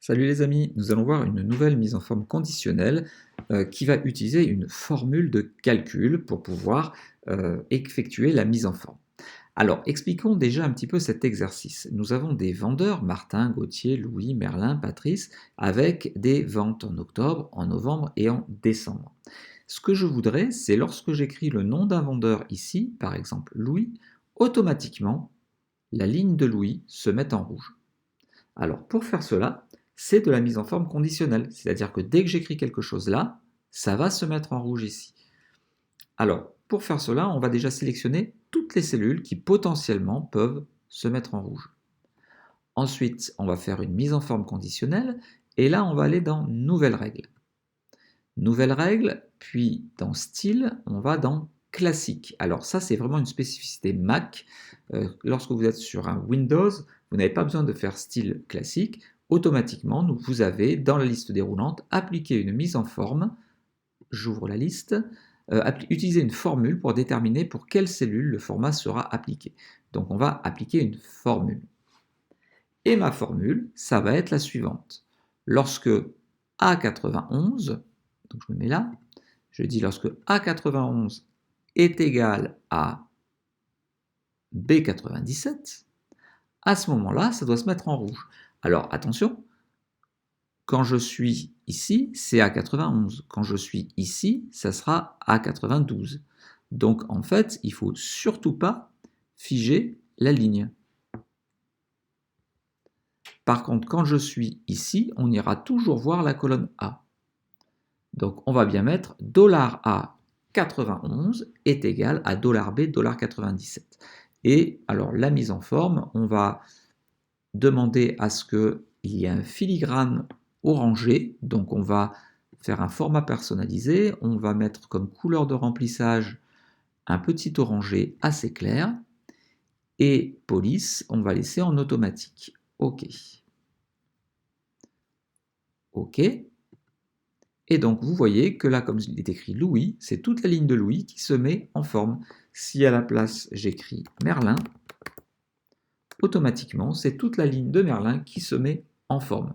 Salut les amis, nous allons voir une nouvelle mise en forme conditionnelle qui va utiliser une formule de calcul pour pouvoir effectuer la mise en forme. Alors, expliquons déjà un petit peu cet exercice. Nous avons des vendeurs, Martin, Gauthier, Louis, Merlin, Patrice, avec des ventes en octobre, en novembre et en décembre. Ce que je voudrais, c'est lorsque j'écris le nom d'un vendeur ici, par exemple Louis, automatiquement, la ligne de Louis se met en rouge. Alors, pour faire cela, c'est de la mise en forme conditionnelle, c'est-à-dire que dès que j'écris quelque chose là, ça va se mettre en rouge ici. Alors, pour faire cela, on va déjà sélectionner toutes les cellules qui potentiellement peuvent se mettre en rouge. Ensuite, on va faire une mise en forme conditionnelle, et là, on va aller dans Nouvelles règles. Nouvelles règles, puis dans Style, on va dans Classique. Alors ça, c'est vraiment une spécificité Mac. Lorsque vous êtes sur un Windows, vous n'avez pas besoin de faire Style classique. Automatiquement, vous avez dans la liste déroulante appliqué une mise en forme. J'ouvre la liste. Utiliser une formule pour déterminer pour quelle cellule le format sera appliqué. Donc on va appliquer une formule. Et ma formule, ça va être la suivante. Lorsque A91, donc je me mets là, je dis lorsque A91 est égal à B97, à ce moment-là, ça doit se mettre en rouge. Alors attention, quand je suis ici, c'est A91. Quand je suis ici, ça sera A92. Donc en fait, il ne faut surtout pas figer la ligne. Par contre, quand je suis ici, on ira toujours voir la colonne A. Donc on va bien mettre $A91 est égal à $B, $97. Et alors la mise en forme, on va demander à ce qu'il y ait un filigrane orangé, donc on va faire un format personnalisé, on va mettre comme couleur de remplissage un petit orangé assez clair, et police, on va laisser en automatique. OK. OK. Et donc vous voyez que là, comme il est écrit Louis, c'est toute la ligne de Louis qui se met en forme. Si à la place j'écris Merlin, automatiquement c'est toute la ligne de Merlin qui se met en forme.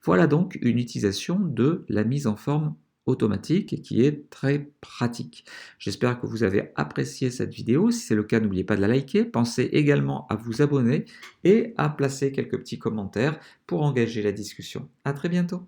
Voilà donc une utilisation de la mise en forme automatique qui est très pratique. J'espère que vous avez apprécié cette vidéo. Si c'est le cas, n'oubliez pas de la liker. Pensez également à vous abonner et à placer quelques petits commentaires pour engager la discussion. À très bientôt.